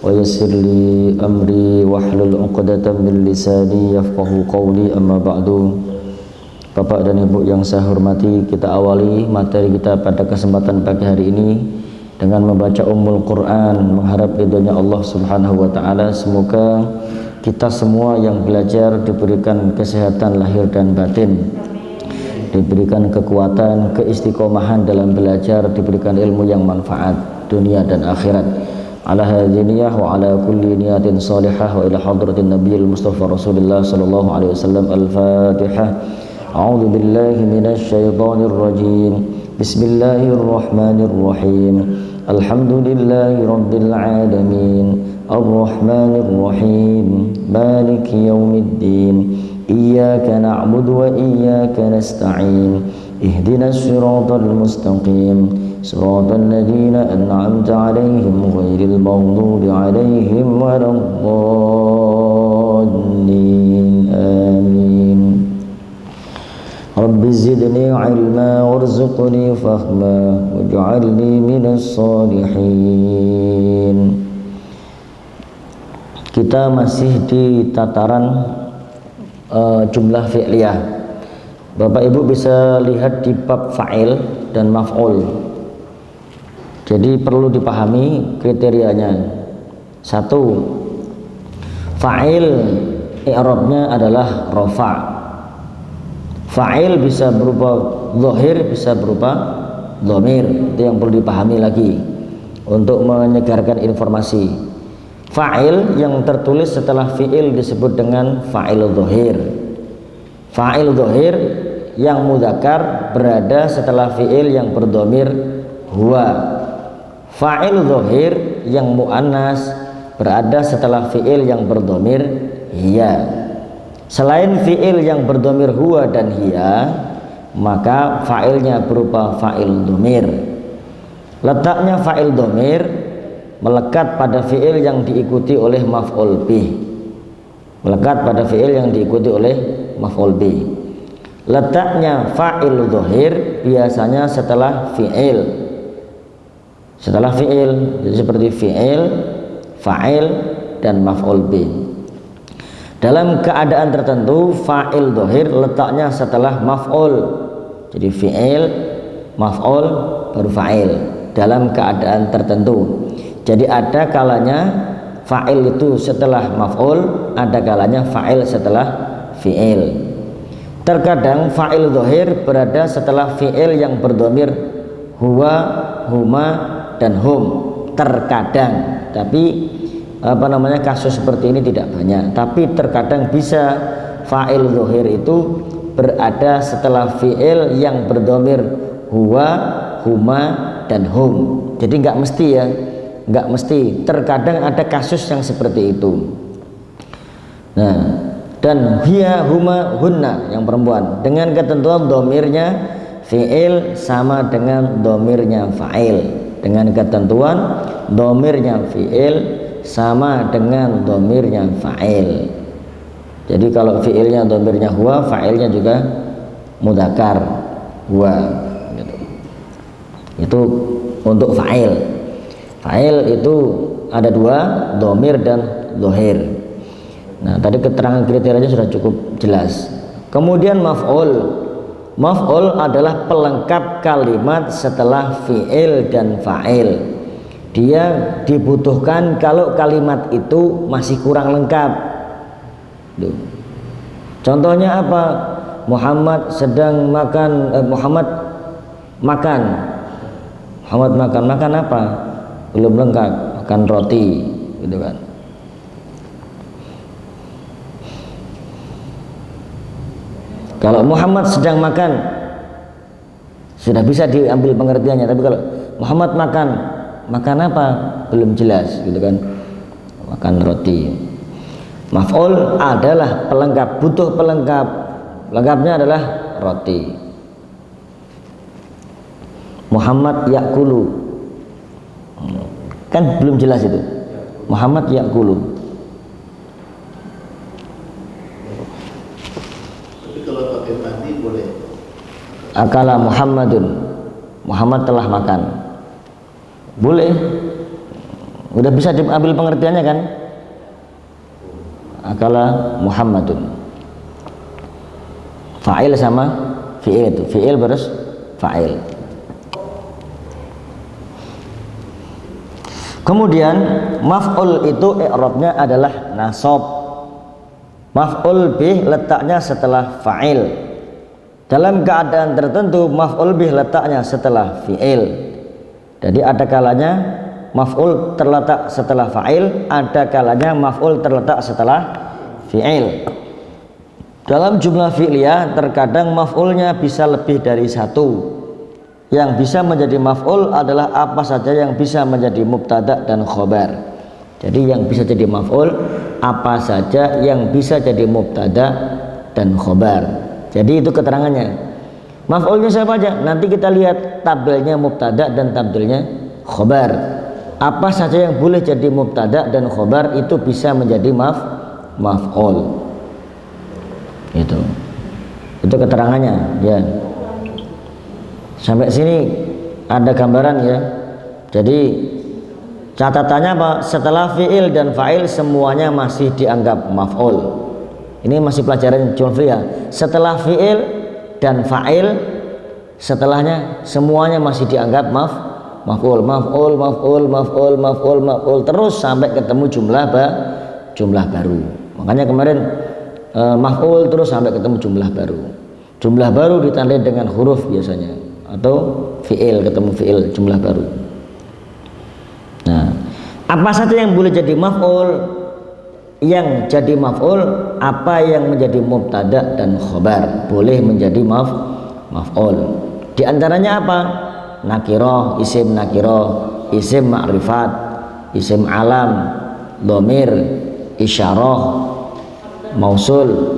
ويسر لي أمري واحلل عقدة من lisani yafqahu qawli. Amma ba'du. Bapak dan Ibu yang saya hormati, kita awali materi kita pada kesempatan pagi hari ini dengan membaca Ummul Quran, mengharap ridhonya Allah Subhanahu wa taala. Semoga kita semua yang belajar diberikan kesehatan lahir dan batin, diberikan kekuatan, keistiqomahan dalam belajar, diberikan ilmu yang manfaat dunia dan akhirat. Ala hadhihi niyah wa ala kulli niyatin salihah wa ila hadratin nabiyil mustafa rasulillah sallallahu alaihi wasallam. Al-Fatihah. A'udzu billahi minasy syaithanir rajim. Bismillahirrahmanirrahim. Alhamdulillahi rabbil alamin. Arrahmanir rahim. Maliki yaumiddin. Iyyaka na'budu wa iyyaka nasta'in. Ihdinas siratal mustaqim. Siratal ladzina an'amta 'alaihim ghairil maghdubi 'alaihim waladdallin. Amin. Rabbi zidni 'ilma warzuqni fahma waj'alni minas shalihin. Kita masih di tataran jumlah fi'liyah. Bapak Ibu bisa lihat di bab fa'il dan maf'ul. Jadi perlu dipahami kriterianya. Satu, fa'il i'rabnya adalah rafa'. Fa'il bisa berupa zahir, bisa berupa dhamir. Itu yang perlu dipahami lagi untuk menyegarkan informasi. Fa'il yang tertulis setelah fi'il disebut dengan fa'il zahir. Fa'il zahir yang mudzakkar berada setelah fi'il yang berdhamir huwa. Fa'il zahir yang muannas berada setelah fi'il yang berdhamir hiya. Selain fi'il yang berdhamir huwa dan hiya, maka fa'ilnya berupa fa'il dhamir. Letaknya fa'il dhamir melekat pada fi'il yang diikuti oleh maf'ul bih. Melekat pada fi'il yang diikuti oleh maf'ul bih. Letaknya fa'il zahir biasanya setelah fi'il. Setelah fi'il, jadi seperti fi'il, fa'il, dan maf'ul bih. Dalam keadaan tertentu fa'il zahir letaknya setelah maf'ul. Jadi fi'il, maf'ul, baru fa'il. Dalam keadaan tertentu. Jadi ada kalanya fa'il itu setelah maf'ul, ada kalanya fa'il setelah fi'il. Terkadang fa'il zahir berada setelah fi'il yang berdhamir huwa, huma, dan hum. Terkadang, tapi kasus seperti ini tidak banyak. Tapi terkadang bisa fa'il zahir itu berada setelah fi'il yang berdhamir huwa, huma, dan hum. Jadi nggak mesti ya, nggak mesti. Terkadang ada kasus yang seperti itu. Nah, dan hiya, huma, hunna yang perempuan dengan ketentuan dhamirnya fi'il sama dengan dhamirnya fa'il. Dengan ketentuan dhamirnya fi'il sama dengan dhamirnya fa'il. Jadi kalau fi'ilnya dhamirnya huwa, fa'ilnya juga mudzakkar huwa gitu. Itu untuk fa'il. Fa'il itu ada dua, dhamir dan dhahir. Nah, tadi keterangan kriterianya sudah cukup jelas. Kemudian maf'ul. Maf'ul adalah pelengkap kalimat setelah fi'il dan fa'il. Dia dibutuhkan kalau kalimat itu masih kurang lengkap. Contohnya apa? Muhammad sedang makan, Muhammad makan. Muhammad makan, makan apa? Belum lengkap, makan roti, gitu kan. Kalau Muhammad sedang makan sudah bisa diambil pengertiannya, tapi kalau Muhammad makan, makan apa? Belum jelas, gitu kan. Makan roti. Maf'ul adalah pelengkap, butuh pelengkap. Lengkapnya adalah roti. Muhammad ya'kulu. Kan belum jelas itu. Muhammad ya'kulu. Akala Muhammadun, Muhammad telah makan. Boleh. Udah bisa diambil pengertiannya kan? Akala Muhammadun. Fa'il sama fi'il itu. Fi'il terus fa'il. Kemudian maf'ul itu i'rabnya adalah nasab. Maf'ul bih letaknya setelah fa'il. Dalam keadaan tertentu maf'ul bih letaknya setelah fi'il. Jadi ada kalanya maf'ul terletak setelah fa'il, ada kalanya maf'ul terletak setelah fi'il. Dalam jumlah fi'liyah terkadang maf'ulnya bisa lebih dari satu. Yang bisa menjadi maf'ul adalah apa saja yang bisa menjadi mubtada dan khobar. Jadi yang bisa jadi maf'ul apa saja yang bisa jadi mubtada dan khobar. Jadi itu keterangannya. Maf'ulnya siapa aja? Nanti kita lihat tabelnya mubtada dan tabelnya khobar. Apa saja yang boleh jadi mubtada dan khobar itu bisa menjadi maf'ul. Itu keterangannya ya. Sampai sini ada gambaran ya. Jadi catatannya apa? Setelah fi'il dan fa'il semuanya masih dianggap maf'ul. Ini masih pelajaran Julfiyah. Setelah fi'il dan fa'il setelahnya semuanya masih dianggap maf'ul terus sampai ketemu jumlah baru. Makanya kemarin maf'ul terus sampai ketemu jumlah baru. Jumlah baru ditandai dengan huruf biasanya, atau fi'il ketemu fi'il jumlah baru. Nah, apa saja yang boleh jadi maf'ul? Yang jadi maf'ul apa yang menjadi mubtada dan khobar boleh menjadi maf'ul. Di antaranya apa? Nakirah, isim nakirah, isim ma'rifat, isim alam, dhamir, isyarah, mausul,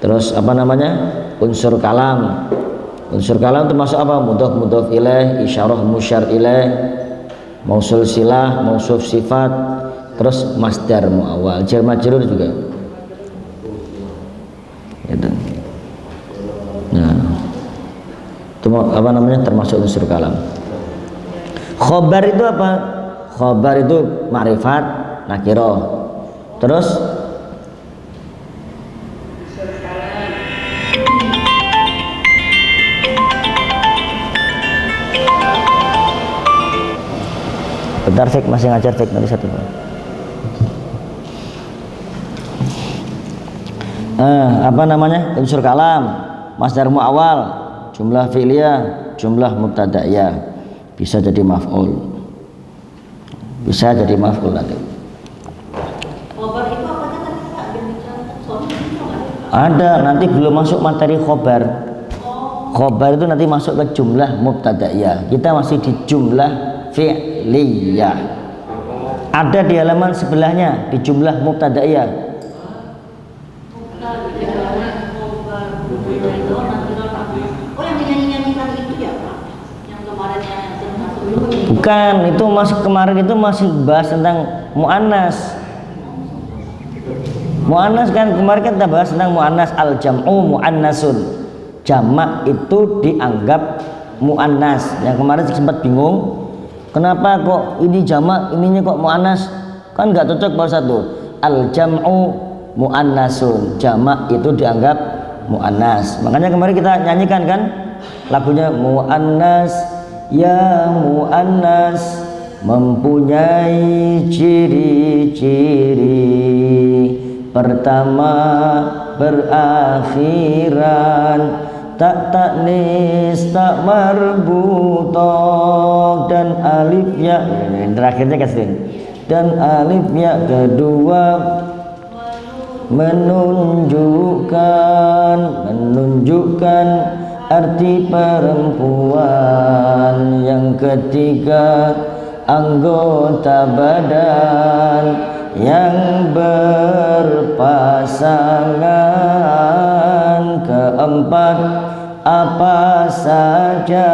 terus apa namanya? Unsur kalam. Unsur kalam termasuk apa? Mudhaf ilaih, isyarah musyar ilaih, mausul silah, mausuf sifat, terus masdar muawwal, jar majrur juga. Gitu. Nah, itu apa namanya? Termasuk unsur kalam. Khobar itu apa? Khobar itu ma'rifat, nakirah. Terus bentar Fik, masih ngajar Fik, nanti satu. Apa namanya? Unsur kalam, masdar muawwal, jumlah fi'liyah, jumlah mubtada'iyah, bisa jadi maf'ul. Bisa jadi maf'ul nanti. Khobar itu apanya tadi Pak? Ada, nanti belum masuk materi khobar. Khobar itu nanti masuk ke jumlah mubtada'iyah. Kita masih di jumlah fi'liyah. Ada di halaman sebelahnya di jumlah mubtada'iyah. Bukan, itu masih kemarin itu masih bahas tentang mu'annas. Mu'annas kan kemarin kita bahas tentang mu'annas, al-jam'u mu'annasun. Jamak itu dianggap mu'annas. Yang kemarin sempat bingung. Kenapa kok ini jamak, ininya kok mu'annas? Kan nggak cocok Pak Ustadz tuh. Al-jam'u mu'annasun. Jamak itu dianggap mu'annas. Makanya kemarin kita nyanyikan kan lagunya mu'annas ya mu'annas mempunyai ciri-ciri. Pertama berakhiran, tak taknis, tak marbutoh, dan alif ya, ini terakhirnya kasih, dan alif ya kedua menunjukkan arti perempuan. Yang ketiga anggota badan yang berpasangan. Keempat apa saja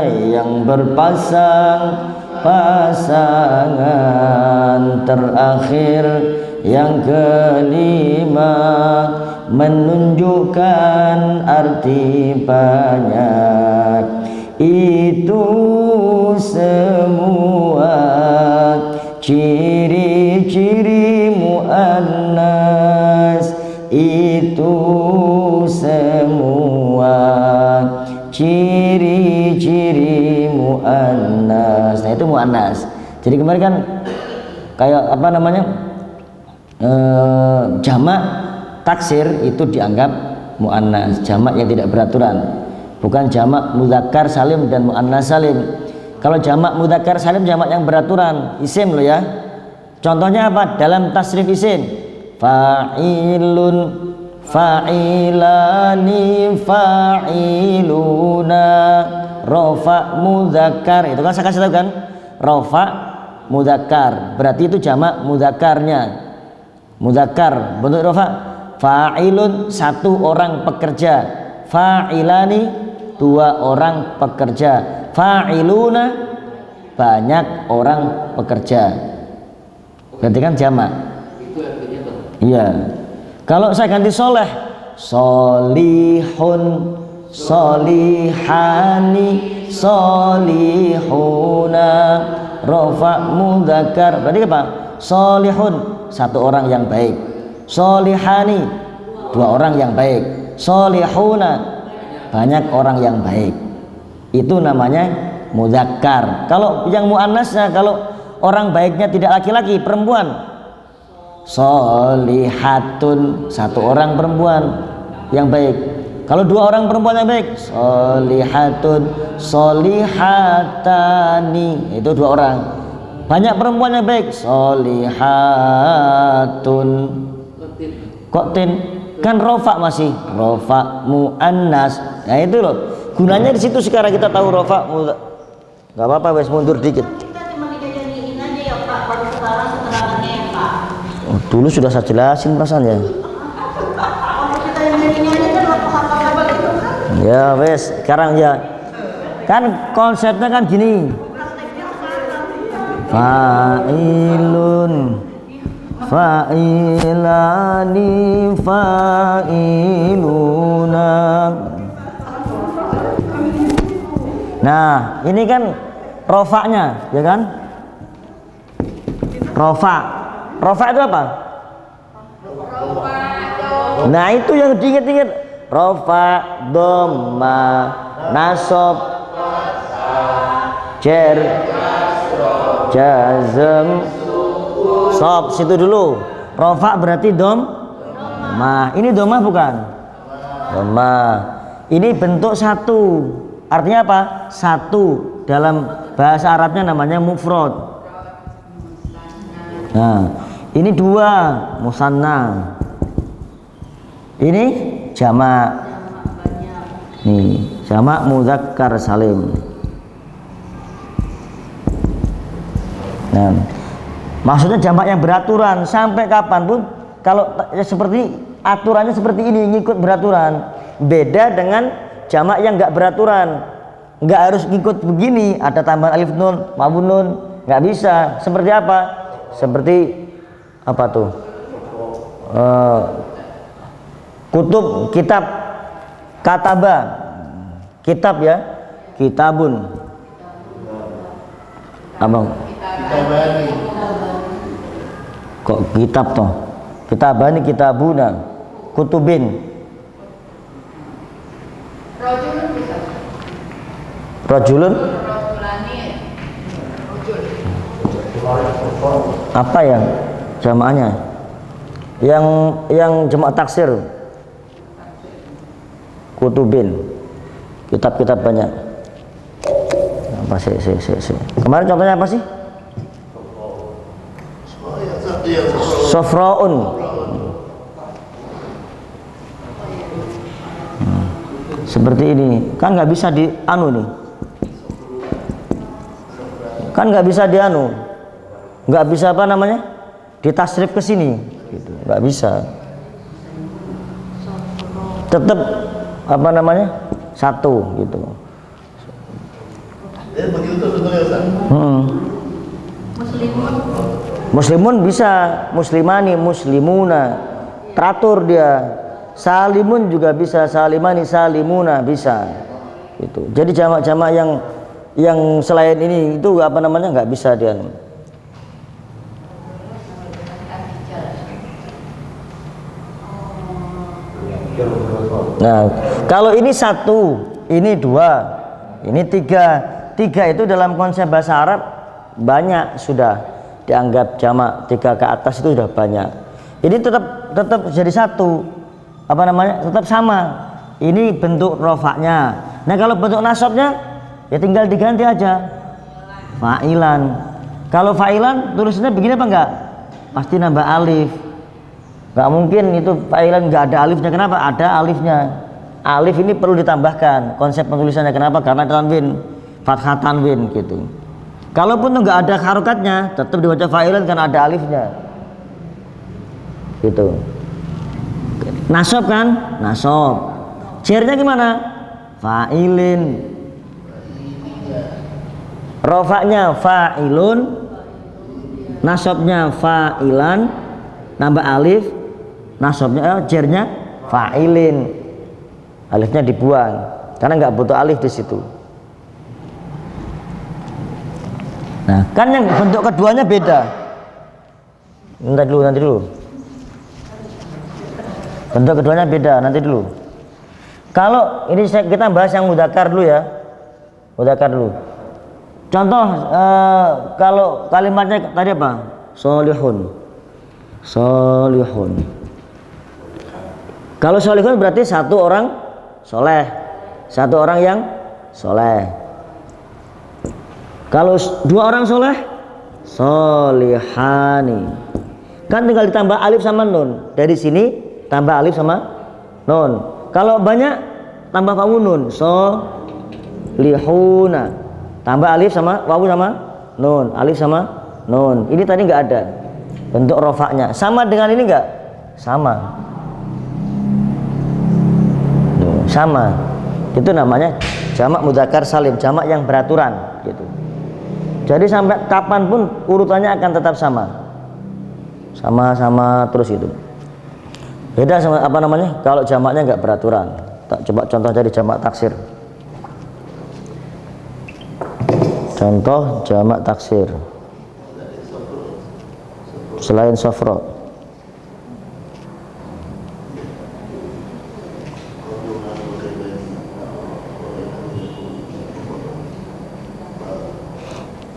yang pasangan. Terakhir yang kelima menunjukkan arti banyak. Itu semua ciri-ciri muannas itu semua ciri-ciri muannas. Nah itu muannas. Jadi kemarin kan kayak apa namanya, jamak taksir itu dianggap muannas, jamak yang tidak beraturan, bukan jamak mudzakkar salim dan muannas salim. Kalau jamak mudzakkar salim jamak yang beraturan, isim loh ya. Contohnya apa? Dalam tasrif isim, fa'ilun, fa'ilani, fa'iluna, rofa mudzakkar. Itu kan saya kasih tahu kan, rofa mudzakkar, berarti itu jamak mudzakarnya. Mudzakkar bentuk rofa, fa'ilun satu orang pekerja, fa'ilani dua orang pekerja, fa'iluna banyak orang pekerja. Berarti kan jamak. Iya. Kalau saya ganti soleh, solihun, solihani, solihuna, rofa mudzakkar. Berarti apa? Solihun satu orang yang baik, solihani dua orang yang baik, solihuna banyak orang yang baik. Itu namanya mudzakkar. Kalau yang muannasnya, kalau orang baiknya tidak laki-laki, perempuan, solihatun satu orang perempuan yang baik. Kalau dua orang perempuan yang baik, solihatun, solihatani, itu dua orang. Banyak perempuan yang baik, solihatun. Kok tin? Kan rofa masih, rofa muannas. Nah itu loh, gunanya di situ. Sekarang kita tahu rofa. Gak apa-apa, wes mundur dikit. Oh, dulu sudah saya jelasin perasaannya. Ya wes, sekarang ya. Kan konsepnya kan gini. Fa'ilun, fa'ilani, fa'iluna. Nah, ini kan rofaknya, ya kan? Rofa. Rofa itu apa? Nah, itu yang diingat-ingat. Rofa, dhamma, nasab, jar, jazm, sob. Situ dulu. Rofa berarti dhamma. Ini dhamma bukan? Dhamma. Ini bentuk satu. Artinya apa? Satu. Dalam bahasa Arabnya namanya mufrad. Nah, ini dua, musanna. Ini jamak. Nih, jamak mudzakkar salim. Nah, maksudnya jamak yang beraturan sampai kapanpun. Kalau seperti aturannya seperti ini, ngikut beraturan. Beda dengan jamak yang nggak beraturan, nggak harus ngikut begini, ada tambahan alif nun, mabun nun, nggak bisa. Seperti apa? Seperti apa tuh? Kutub, kitab, kataba, kitab ya, kitabun. Abang. Kok kitab toh? Kitabani, kitabuna, kutubin. Rajulun bisa. Rajulun? Apa ya jamaahnya? Yang jamaah taksir. Kutubin. Kitab-kitab banyak. Apa sih? Kemarin contohnya apa sih? Sofraun. Seperti ini kan nggak bisa di anu nih, kan nggak bisa di anu, nggak bisa apa namanya, ditasrif ke sini, gitu. Nggak bisa, tetap apa namanya satu gitu. Muslimun bisa, muslimani, muslimuna, teratur dia. Salimun juga bisa, salimani, salimuna bisa. Gitu. Jadi jamak-jamak yang selain ini itu apa namanya nggak bisa dia. Nah, kalau ini satu, ini dua, ini tiga. Tiga itu dalam konsep bahasa Arab banyak sudah dianggap jamak. Tiga ke atas itu sudah banyak. Ini tetap jadi satu. Apa namanya? Tetap sama. Ini bentuk rofaknya. Nah, kalau bentuk nasabnya ya tinggal diganti aja. Fa'ilan. Kalau fa'ilan tulisannya begini apa enggak? Pasti nambah alif. Enggak mungkin itu fa'ilan enggak ada alifnya. Kenapa? Ada alifnya. Alif ini perlu ditambahkan konsep penulisannya. Kenapa? Karena tanwin, fathah tanwin gitu. Kalaupun enggak ada harokatnya, tetap dibaca fa'ilan karena ada alifnya. Gitu. Nasab kan? Nasab. Jernya gimana? Fa'ilin. Rofaknya fa'ilun, nasabnya fa'ilan, nambah alif, nasabnya jernya fa'ilin. Alifnya dibuang karena nggak butuh alif di situ. Nah, kan yang bentuk keduanya beda. Nanti dulu. Bentuk keduanya beda, nanti dulu. Kalau ini kita bahas yang mudzakkar dulu ya. Mudzakkar dulu. Contoh kalau kalimatnya tadi apa? Solihun. Solihun. Kalau solihun berarti satu orang soleh, satu orang yang soleh. Kalau dua orang soleh, solihani. Kan tinggal ditambah alif sama nun. Dari sini tambah alif sama nun. Kalau banyak tambah wawu nun. Solihuna. Tambah alif sama wawu sama nun, alif sama nun. Ini tadi nggak ada bentuk rofaknya. Sama dengan ini nggak? Sama. Sama. Itu namanya jamak mudzakkar salim, jamak yang beraturan gitu. Jadi sampai kapanpun urutannya akan tetap sama. Sama-sama terus itu. Beda sama apa namanya? Kalau jamaknya nggak beraturan. Coba contoh jadi jamak taksir. Contoh jamak taksir selain sofro.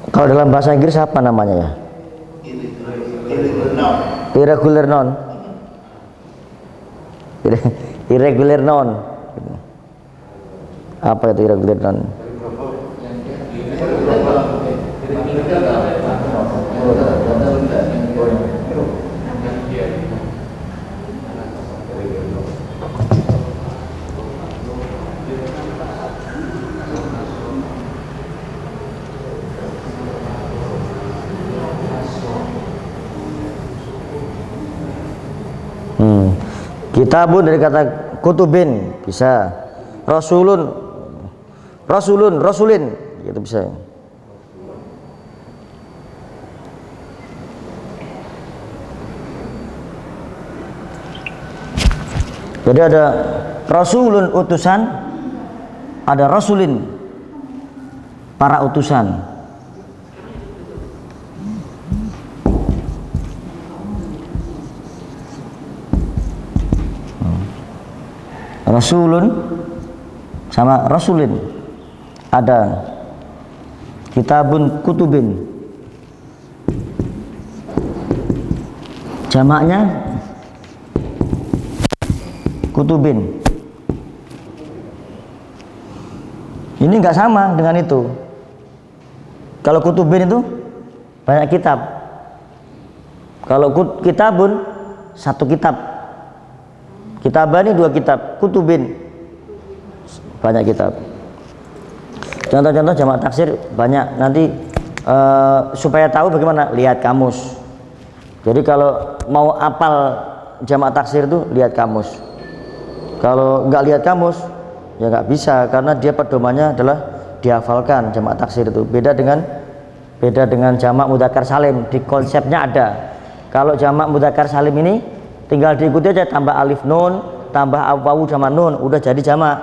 Kalau dalam bahasa Inggris apa namanya ya? Irregular noun. Irregular noun. Apa itu irregular noun? Kitabun dari kata kutubin bisa, rasulun gitu bisa. Jadi ada rasulun utusan, ada rasulin para utusan. Rasulun sama rasulin, ada kitabun kutubin, jamaknya kutubin. Ini nggak sama dengan itu. Kalau kutubin itu banyak kitab, kalau kitabun satu kitab. Kitabani dua kitab, kutubin banyak kitab. Contoh-contoh jamak taksir banyak. Nanti supaya tahu bagaimana, lihat kamus. Jadi kalau mau apal jamak taksir itu lihat kamus. Kalau nggak lihat kamus ya nggak bisa, karena dia pedomannya adalah dihafalkan jamak taksir itu. Beda dengan jamak mudzakkar salim, di konsepnya ada. Kalau jamak mudzakkar salim ini tinggal diikuti aja, tambah alif nun, tambah wawu sama nun, udah jadi jamak.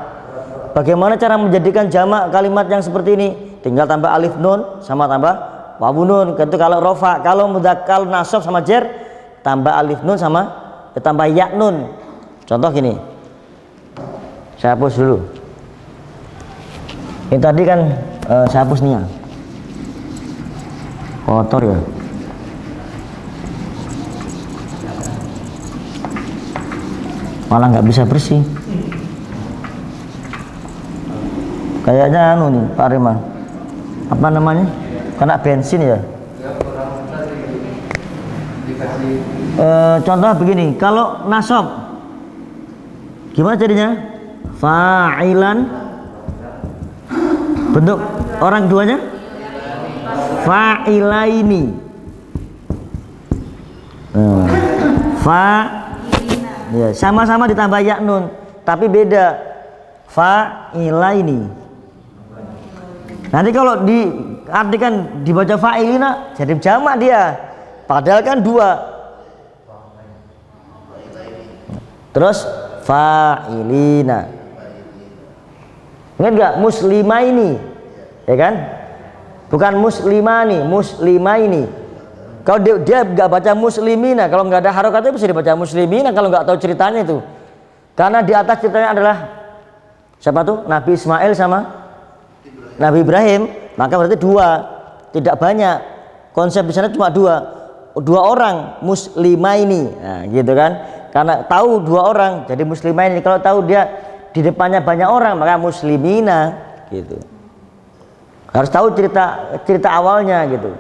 Bagaimana cara menjadikan jamak kalimat yang seperti ini? Tinggal tambah alif nun sama tambah wawu nun. Itu kalau rofa. Kalau mudzakkar nasab sama jer, tambah alif nun sama tambah ya nun. Contoh gini, Saya hapus dulu. Ini tadi kan saya hapus nih ya. Kotor ya. Malah nggak bisa bersih. Kayaknya anu nih Pak Rima. Apa namanya? Kena bensin ya? Contoh begini, kalau nasab gimana jadinya? Fa'ilan, bentuk orang duanya fa'ilaini. Ya, sama-sama ditambah ya nun, tapi beda. Fa'ilaini. Nanti kalau diartikan dibaca fa'ilina jadi jamak dia, padahal kan dua. Terus fa'ilina, ingat gak muslimaini, ya kan? Bukan muslimani, muslimaini. Kalau dia nggak baca muslimina, kalau nggak ada harokatnya bisa dibaca muslimina kalau nggak tahu ceritanya itu. Karena di atas ceritanya adalah siapa tuh? Nabi Ismail sama Nabi Ibrahim, maka berarti dua, tidak banyak. Konsep di sana cuma dua orang muslimaini, nah, gitu kan? Karena tahu dua orang jadi muslimaini. Kalau tahu dia di depannya banyak orang maka muslimina, gitu. Harus tahu cerita awalnya gitu.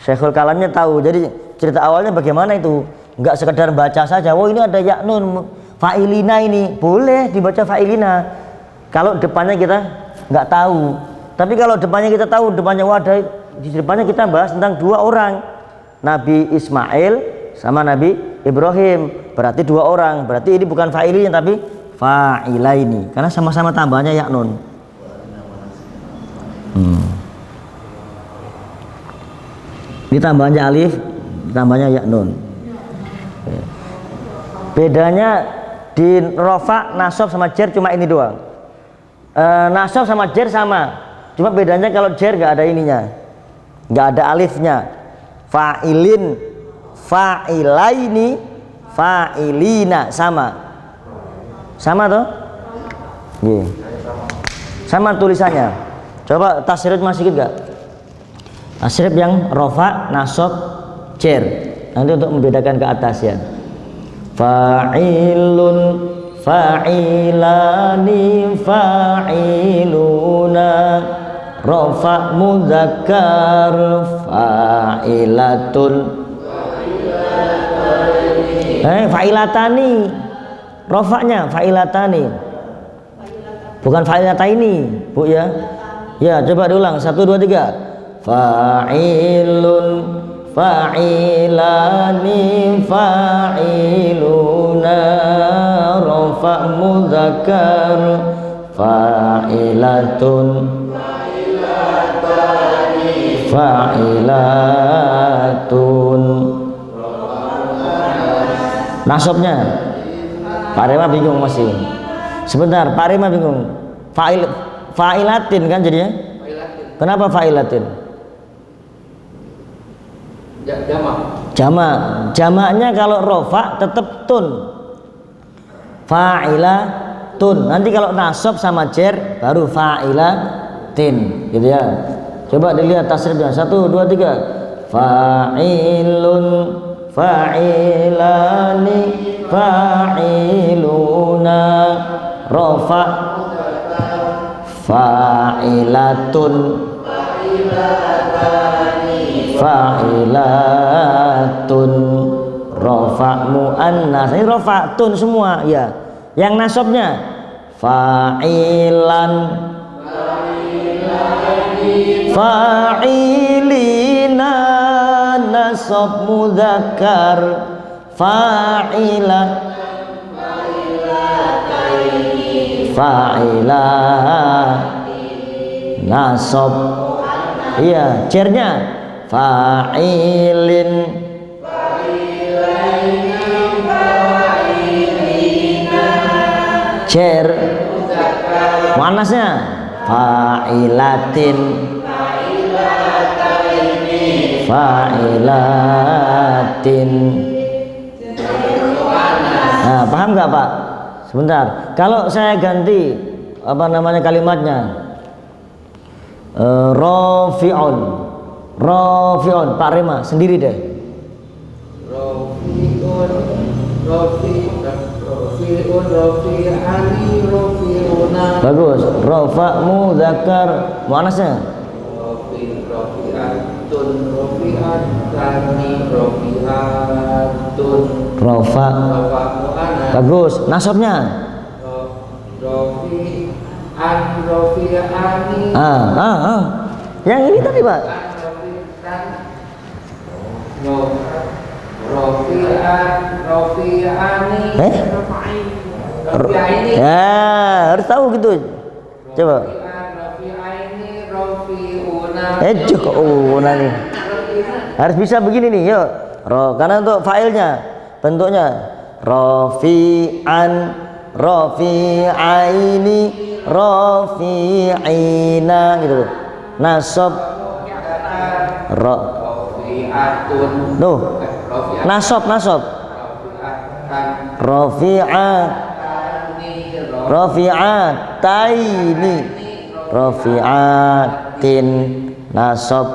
Syekhul Kalamnya tahu. Jadi cerita awalnya bagaimana itu? Enggak sekedar baca saja. Oh ini ada ya nun fa'ilina, ini boleh dibaca fa'ilina. Kalau depannya kita nggak tahu. Tapi kalau depannya kita tahu, depannya wadah, di depannya kita bahas tentang dua orang, Nabi Ismail sama Nabi Ibrahim. Berarti dua orang. Berarti ini bukan fa'ilina tapi fa'ilaini. Karena sama-sama tambahnya ya nun. Ditambahnya alif, ditambahnya ya nun. Bedanya di rofa, nasab sama jer cuma ini doang. Nasab sama jer sama, cuma bedanya kalau jer nggak ada ininya, nggak ada alifnya. Fa'ilin, fa'ilaini, fa'ilina sama toh? Yeah. Sama tulisannya. Coba tasrif masih sedikit gak? Tasrif yang rofa, nasab, jer. Nanti untuk membedakan ke atas ya. Fa'ilun, fa'ilani, fa'iluna, rofa mudzakkar, fa'ilatun, fa'ilatani, rofanya fa'ilatani, bukan fa'ilataini bu ya. Ya coba diulang 1, 2, 3. Fa'ilun, fa'ilani, fa'iluna, rofa mudzakkar, fa'ilatun, fa'ilatun. Nasabnya Pak Rema bingung masih. Sebentar, Pak Rema bingung. Fa'ilatin kan jadinya? Kenapa fa'ilatin? Jamaknya kalau rofa tetap tun, fa'ilatun. Nanti kalau nasab sama jer baru fa'ilatin, gitu ya. Coba dilihat tasrifnya 1, 2, 3. Fa'ilun, fa'ilani, fa'iluna, rofa, fa'ilatun, fa'ilatun, rofa muannas. Ini rofa tun semua ya. Yang nasabnya fa'ilan, fa'ilina, nasab mudzakkar, fa'ila, fa'ila, nasab. Iya, jernya fa'ilin, jer muannasnya fa'ilatin, fa'ilatin. Nah, paham nggak Pak? sebentar. Kalau saya ganti apa namanya kalimatnya, rafi'un, rafi'un, Pak Rema sendiri deh. Rafi'un, rafi'un, rafi'ani, rafi'una. Bagus. Rafa muzakkar muannasnya. Rafi'atun, rafi'atani, rafi'atun. Rafa. Rafa mu'annas. Bagus. Nasabnya. Rafi'an, rafi'ani. Yang ini tadi, Pak. Rafi'ani. Rafi'ani. Ya, harus tahu gitu. Coba. Rafi'ani, rafi'una. Nih. Harus bisa begini nih, yuk. Karena untuk fa'ilnya bentuknya rafi'an, rafi'aini, rafi'ina gitu. Nasab rafi'atun. Tuh. Nasab. Rafi'ataini, rafi'atin, nasab.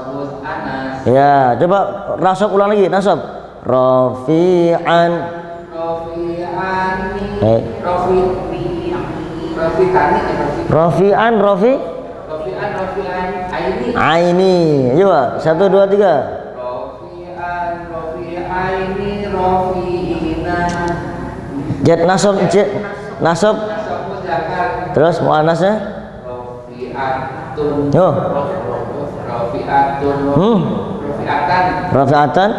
Ya, coba nasab ulang lagi, nasab. Rafi'an, rafi'an, aini. Coba 1 2 3. Jet nasab. Terus muannasnya? Yo. Rafi'atan.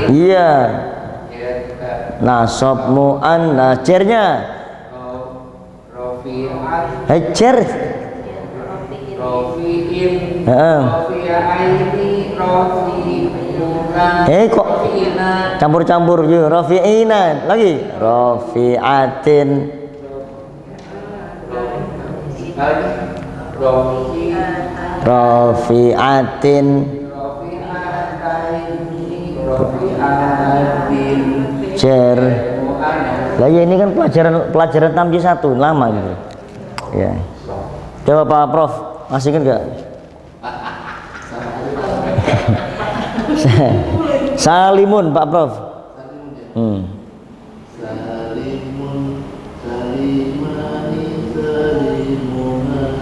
Iya. Nasab muannas. Cernya? Cer. Kok campur-campur juga. Rafi'ina lagi. Rafi'atin. Rafi'atin. Cer. Lagi ini kan pelajaran tamjiz 1 lama gitu. Ya. Coba Pak Prof, masih ingat enggak? Salimun Pak Prof. Salimun, salimani, salimuna,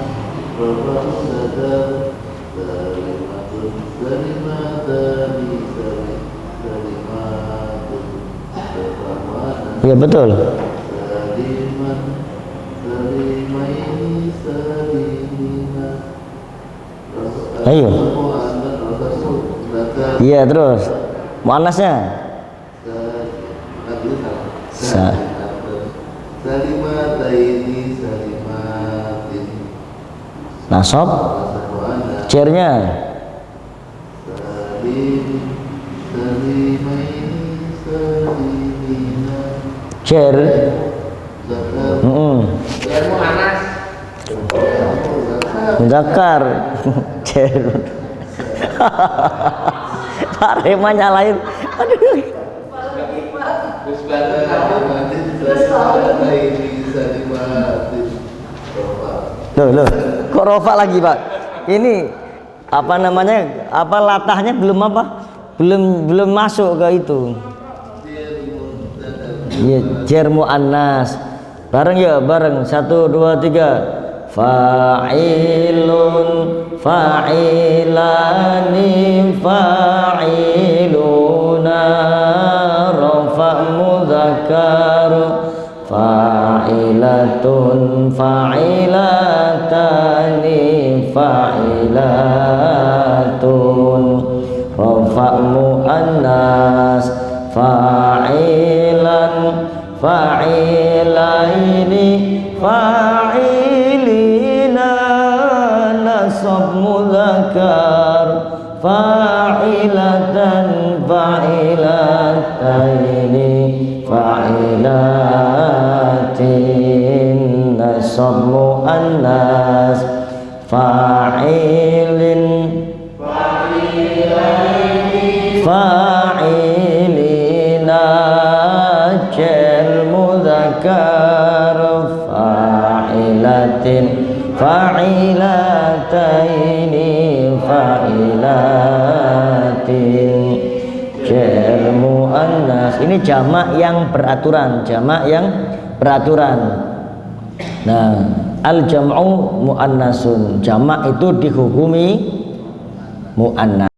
rabbana sadar, salimatun, salimatani, salimatun, salimatun. Iya betul. Saliman, salimaini, salimina. Ayo. Iya terus. Muannasnya? Salimataini, salimatin. Nasab. Cernya? Salimaini, salimina. Cer. Cer muannas. Muzakkar. Cer. Pak Rema nyalain. Aduh. Loh. Kok rofa lagi, Pak? Ini apa namanya? Apa latahnya belum apa? Belum masuk ke itu. Iya, jar muannas. Bareng ya, bareng. 1 2 3. Fa'ilun, fa'ilani, fa'iluna, rafa mudzakkar, fa'ilatun, fa'ilatani, fa'ilatun, rafa muannas, fa'ilan, fa'ilaini, fa'ilina, nasab mudzakkar, fa'ilatan, fa'ilataini, fa'ilatin, nasab muannas, fa'ilin, fa'ilina, fa'ilatin fa'ilataini fa'ilatin jar muannas. Ini jamak yang beraturan, jamak yang beraturan. Nah, al jam'u muannasun, jamak itu dihukumi muannas.